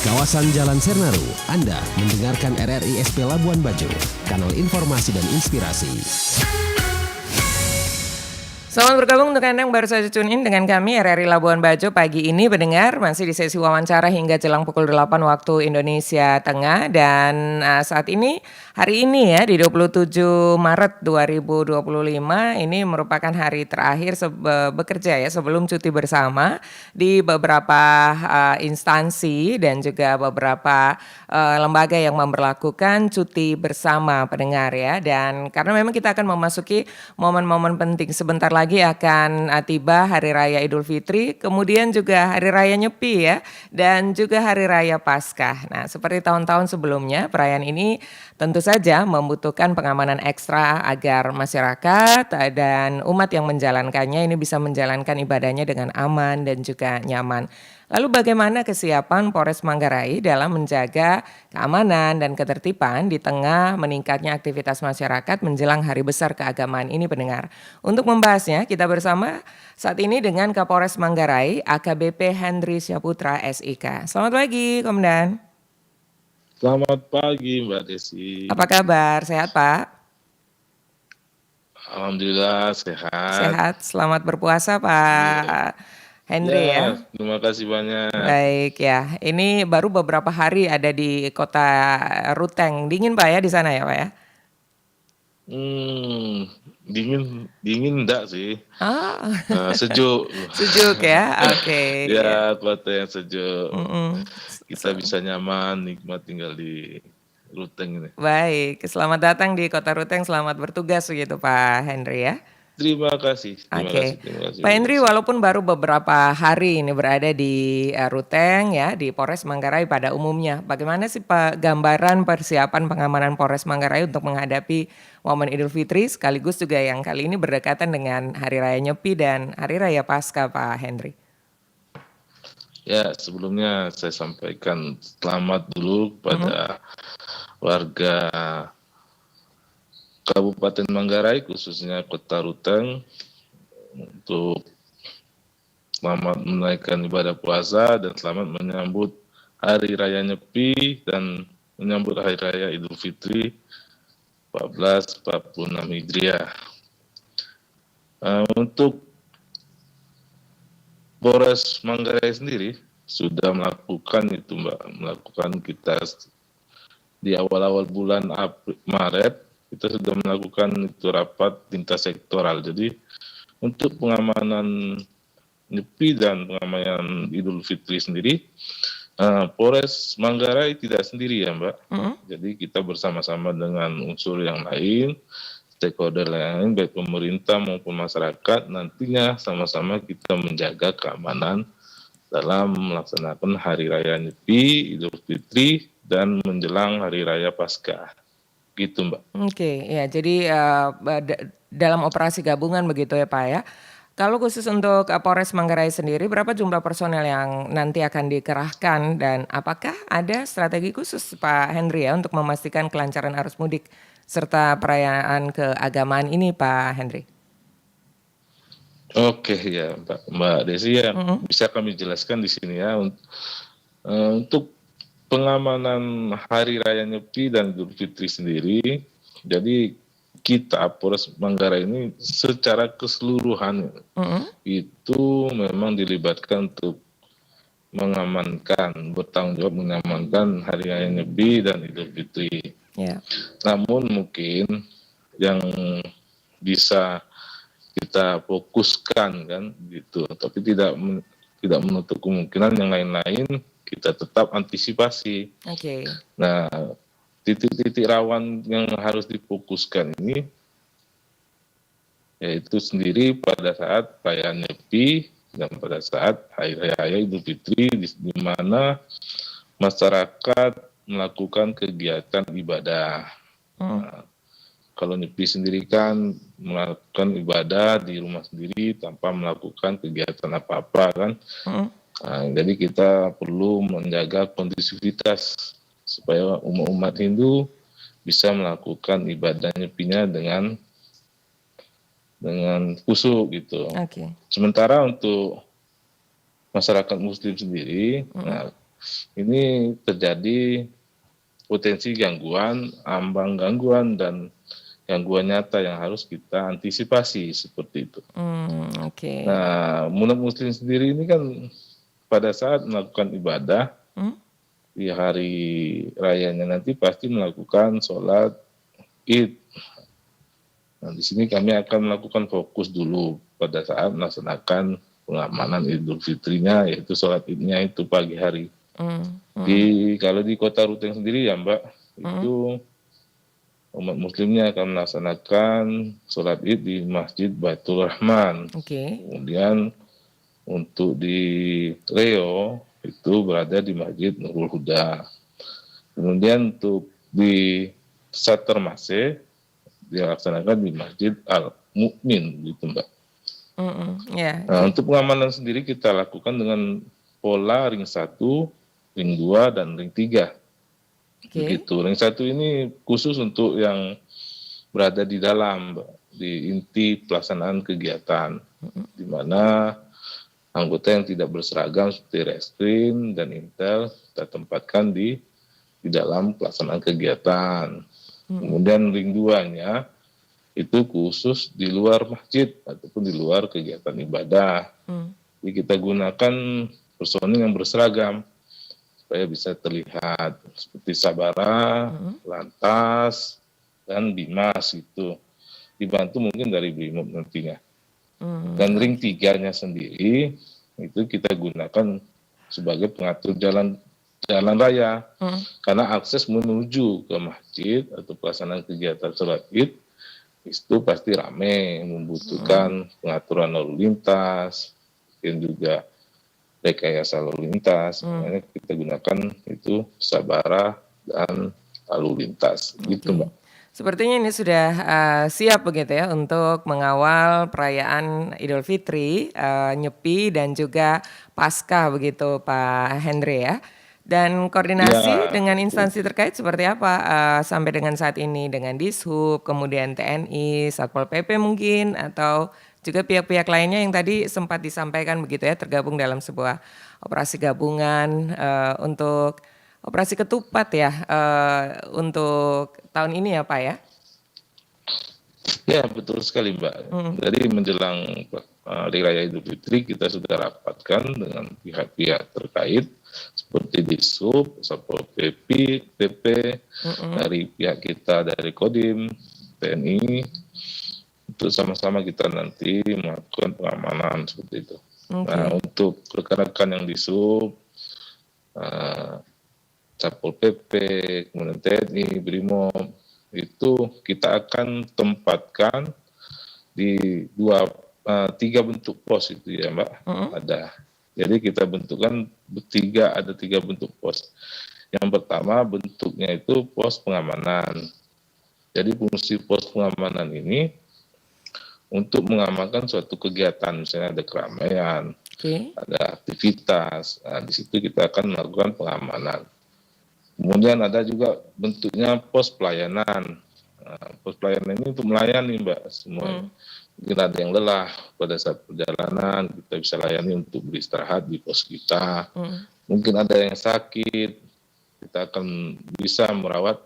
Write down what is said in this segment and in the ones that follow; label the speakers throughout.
Speaker 1: kawasan Jalan Sernaru, Anda mendengarkan RRI SP Labuan Bajo, kanal informasi dan inspirasi.
Speaker 2: Selamat bergabung untuk Anda yang baru saja tune in dengan kami RRI Labuan Bajo pagi ini pendengar masih di sesi wawancara hingga jelang pukul 8 waktu Indonesia Tengah dan saat ini hari ini ya di 27 Maret 2025 ini merupakan hari terakhir bekerja ya sebelum cuti bersama di beberapa instansi dan juga beberapa lembaga yang memberlakukan cuti bersama pendengar ya, dan karena memang kita akan memasuki momen-momen penting sebentar lagi akan tiba Hari Raya Idul Fitri, kemudian juga Hari Raya Nyepi ya, dan juga Hari Raya Paskah. Nah, seperti tahun-tahun sebelumnya, perayaan ini tentu saja membutuhkan pengamanan ekstra agar masyarakat dan umat yang menjalankannya ini bisa menjalankan ibadahnya dengan aman dan juga nyaman. Lalu bagaimana kesiapan Polres Manggarai dalam menjaga keamanan dan ketertiban di tengah meningkatnya aktivitas masyarakat menjelang hari besar keagamaan ini pendengar? Untuk membahasnya kita bersama saat ini dengan Kapolres Manggarai AKBP Henry Syaputra SIK. Selamat pagi Komandan.
Speaker 3: Selamat pagi Mbak Desi.
Speaker 2: Apa kabar? Sehat Pak?
Speaker 3: Alhamdulillah sehat.
Speaker 2: Sehat, selamat berpuasa Pak Henry ya.
Speaker 3: Terima kasih banyak.
Speaker 2: Baik ya, ini baru beberapa hari ada di kota Ruteng. Dingin Pak ya di sana ya Pak ya?
Speaker 3: Dingin enggak sih. Sejuk.
Speaker 2: Sejuk ya, oke.
Speaker 3: Ya, kota yang sejuk. Kita bisa nyaman, nikmat tinggal di Ruteng ini.
Speaker 2: Baik, selamat datang di kota Ruteng, selamat bertugas begitu Pak Henry ya.
Speaker 3: Terima kasih.
Speaker 2: Oke. Pak Henry, walaupun baru beberapa hari ini berada di Ruteng ya, di Polres Manggarai pada umumnya, bagaimana sih Pak gambaran persiapan pengamanan Polres Manggarai untuk menghadapi momen Idul Fitri sekaligus juga yang kali ini berdekatan dengan Hari Raya Nyepi dan Hari Raya Paskah Pak Henry?
Speaker 3: Ya, sebelumnya saya sampaikan selamat dulu kepada warga Kabupaten Manggarai, khususnya Kota Ruteng, untuk selamat menunaikan ibadah puasa dan selamat menyambut Hari Raya Nyepi dan menyambut Hari Raya Idul Fitri 1446 Hijriah. Untuk Polres Manggarai sendiri sudah melakukan itu melakukan kita di awal-awal bulan Maret. Kita sudah melakukan itu rapat lintas sektoral. Jadi untuk pengamanan Nyepi dan pengamanan Idul Fitri sendiri, Polres Manggarai tidak sendiri ya Mbak. Jadi kita bersama-sama dengan unsur yang lain, stakeholder lain, baik pemerintah maupun masyarakat, nantinya sama-sama kita menjaga keamanan dalam melaksanakan Hari Raya Nyepi, Idul Fitri, dan menjelang Hari Raya Paskah. Gitu Mbak.
Speaker 2: Oke, ya jadi dalam operasi gabungan begitu ya Pak ya. Kalau khusus untuk Polres Manggarai sendiri, berapa jumlah personel yang nanti akan dikerahkan dan apakah ada strategi khusus Pak Henry ya untuk memastikan kelancaran arus mudik serta perayaan keagamaan ini Pak Henry?
Speaker 3: Oke ya Mbak Desi ya, bisa kami jelaskan di sini ya. Untuk pengamanan Hari Raya Nyepi dan Idul Fitri sendiri, jadi kita Polres Manggarai ini secara keseluruhan itu memang dilibatkan untuk mengamankan, bertanggung jawab mengamankan Hari Raya Nyepi dan Idul Fitri. Namun mungkin yang bisa kita fokuskan kan gitu, tapi tidak menutup kemungkinan yang lain-lain kita tetap antisipasi. Nah, titik-titik rawan yang harus difokuskan ini yaitu sendiri pada saat perayaan Nyepi dan pada saat Hari Raya Idul Fitri, di mana masyarakat melakukan kegiatan ibadah. Nah, kalau Nyepi sendiri kan melakukan ibadah di rumah sendiri tanpa melakukan kegiatan apa-apa kan. Nah, jadi kita perlu menjaga kondusivitas supaya umat Hindu bisa melakukan ibadah Nyepinya dengan khusyuk gitu. Sementara untuk masyarakat Muslim sendiri, nah, ini terjadi potensi gangguan, ambang gangguan, dan gangguan nyata yang harus kita antisipasi seperti itu.
Speaker 2: Oke.
Speaker 3: Nah, umat muslim sendiri ini kan pada saat melakukan ibadah, di hari rayanya nanti pasti melakukan sholat id. Nah, di sini kami akan melakukan fokus dulu pada saat melaksanakan pengamanan Idul Fitrinya, yaitu sholat idnya itu pagi hari. Kalau di Kota Ruteng sendiri ya Mbak, itu umat muslimnya akan melaksanakan sholat id di Masjid Baitul Rahman. Kemudian untuk di Leo itu berada di Masjid Nurul Huda. Kemudian untuk di Satermase dilaksanakan di Masjid Al Mukmin gitu Mbak. Nah, untuk pengamanan sendiri kita lakukan dengan pola ring 1, ring 2, dan ring 3. Begitu. Ring 1 ini khusus untuk yang berada di dalam, Mbak, di inti pelaksanaan kegiatan, di mana anggota yang tidak berseragam seperti Reskrim dan Intel kita tempatkan di dalam pelaksanaan kegiatan. Kemudian ring 2-nya itu khusus di luar masjid ataupun di luar kegiatan ibadah. Jadi kita gunakan personil yang berseragam supaya bisa terlihat seperti Sabara, Lantas, dan Bimas itu. Dibantu mungkin dari Brimob nantinya. Dan ring 3-nya sendiri itu kita gunakan sebagai pengatur jalan raya, karena akses menuju ke masjid atau pelaksanaan kegiatan sholat id itu pasti ramai, membutuhkan pengaturan lalu lintas, dan juga rekayasa lalu lintas. Makanya kita gunakan itu Sabara dan lalu lintas, gitu Mbak.
Speaker 2: Sepertinya ini sudah siap begitu ya untuk mengawal perayaan Idul Fitri, Nyepi, dan juga Paskah begitu Pak Henry ya. Dan koordinasi dengan instansi terkait seperti apa sampai dengan saat ini, dengan Dishub, kemudian TNI, Satpol PP mungkin, atau juga pihak-pihak lainnya yang tadi sempat disampaikan begitu ya, tergabung dalam sebuah operasi gabungan untuk operasi ketupat ya untuk tahun ini ya Pak ya?
Speaker 3: Ya betul sekali Mbak. Jadi menjelang Hari Raya Idul Fitri kita sudah rapatkan dengan pihak-pihak terkait seperti Dishub, Satpol PP, dari pihak kita dari Kodim, TNI, untuk sama-sama kita nanti melakukan pengamanan seperti itu. Nah untuk rekan-rekan yang Dishub, Satpol PP, kemudian TNI, Brimob, itu kita akan tempatkan di 3 bentuk pos itu ya Mbak, ada. Jadi kita bentukkan ada 3 bentuk pos. Yang pertama bentuknya itu pos pengamanan. Jadi fungsi pos pengamanan ini untuk mengamankan suatu kegiatan, misalnya ada keramaian, ada aktivitas. Nah, di situ kita akan melakukan pengamanan. Kemudian ada juga bentuknya pos pelayanan. Nah, pos pelayanan ini untuk melayani Mbak semua. Mungkin ada yang lelah pada saat perjalanan, kita bisa layani untuk beristirahat di pos kita. Mungkin ada yang sakit, kita akan bisa merawat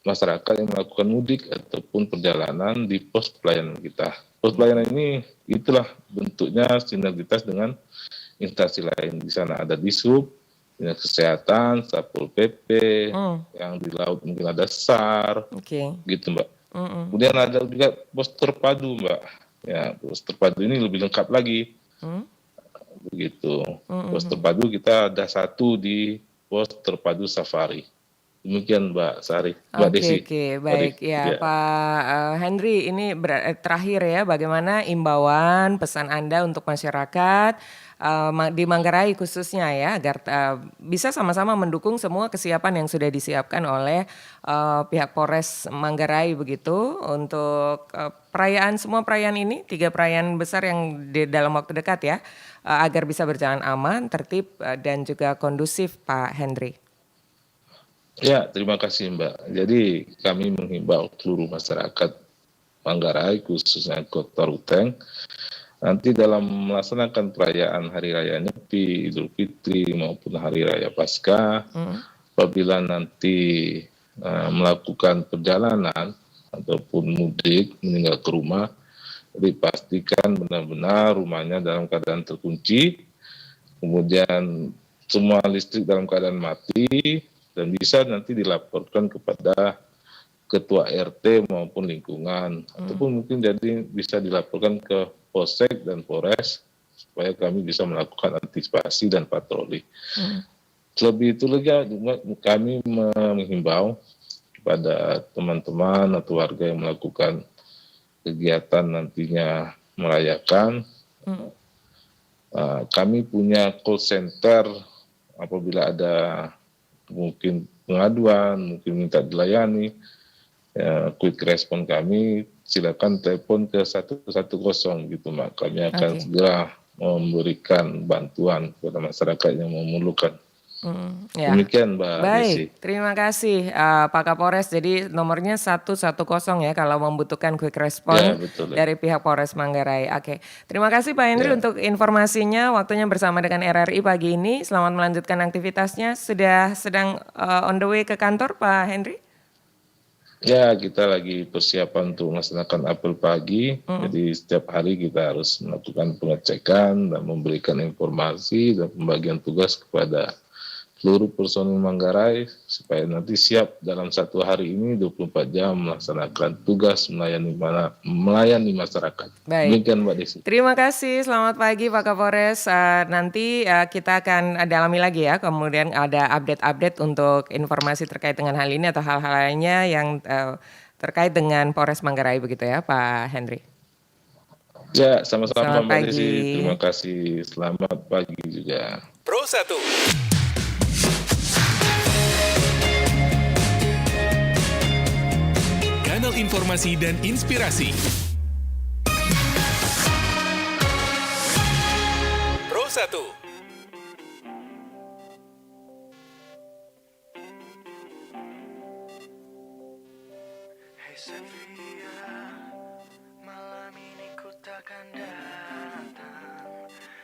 Speaker 3: masyarakat yang melakukan mudik ataupun perjalanan di pos pelayanan kita. Pos pelayanan ini itulah bentuknya sinergitas dengan instansi lain. Di sana ada Dishub, Dinas Kesehatan, Satpol PP, yang di laut mungkin ada SAR, gitu Mbak. Kemudian ada juga pos terpadu Mbak. Ya, pos terpadu ini lebih lengkap lagi. Begitu. Pos terpadu kita ada 1 di pos terpadu Safari. Demikian Mbak Sari, Mbak Desi.
Speaker 2: Oke, baik ya Pak Henry, ini terakhir ya, bagaimana imbauan pesan Anda untuk masyarakat di Manggarai khususnya ya, agar bisa sama-sama mendukung semua kesiapan yang sudah disiapkan oleh pihak Polres Manggarai begitu untuk semua perayaan ini, 3 perayaan besar yang dalam waktu dekat ya, agar bisa berjalan aman, tertib dan juga kondusif Pak Henry.
Speaker 3: Ya, terima kasih Mbak. Jadi kami menghimbau seluruh masyarakat Manggarai khususnya Kota Ruteng nanti dalam melaksanakan perayaan Hari Raya Nyepi, Idul Fitri maupun Hari Raya Paskah, apabila nanti melakukan perjalanan ataupun mudik meninggal ke rumah, dipastikan benar-benar rumahnya dalam keadaan terkunci, kemudian semua listrik dalam keadaan mati, dan bisa nanti dilaporkan kepada ketua RT maupun lingkungan, ataupun mungkin jadi bisa dilaporkan ke Polsek dan Polres supaya kami bisa melakukan antisipasi dan patroli. Lebih itu lagi kami menghimbau kepada teman-teman atau warga yang melakukan kegiatan nantinya merayakan, kami punya call center apabila ada mungkin pengaduan, mungkin minta dilayani, quick respon kami, silakan telepon ke 110 gitu Mbak. Kami akan segera memberikan bantuan kepada masyarakat yang memerlukan.
Speaker 2: Ya.
Speaker 3: Demikian Mbak Desi.
Speaker 2: Baik, terima kasih Pak Kapolres. Jadi nomornya 110 ya kalau membutuhkan quick respon
Speaker 3: Ya, betul.
Speaker 2: dari pihak Polres Manggarai. Oke, terima kasih Pak Hendri untuk informasinya. Waktunya bersama dengan RRI pagi ini. Selamat melanjutkan aktivitasnya. Sudah sedang on the way ke kantor Pak Hendri?
Speaker 3: Ya, kita lagi persiapan untuk melaksanakan apel pagi. Jadi setiap hari kita harus melakukan pengecekan dan memberikan informasi dan pembagian tugas kepada seluruh personil Manggarai supaya nanti siap dalam satu hari ini 24 jam melaksanakan tugas melayani masyarakat.
Speaker 2: Baik.
Speaker 3: Demikian Mbak Desi.
Speaker 2: Terima kasih, selamat pagi Pak Kapolres. Nanti kita akan dalami lagi ya, kemudian ada update-update untuk informasi terkait dengan hal ini atau hal-hal lainnya yang terkait dengan Polres Manggarai begitu ya Pak Hendri.
Speaker 3: Ya, sama-sama
Speaker 2: Selamat
Speaker 3: Mbak
Speaker 2: pagi.
Speaker 3: Desi. Terima kasih. Selamat pagi juga.
Speaker 4: Pro 1. Kanal informasi dan inspirasi. Pro 1.
Speaker 5: Hey Sevilla, malam ini ku takkan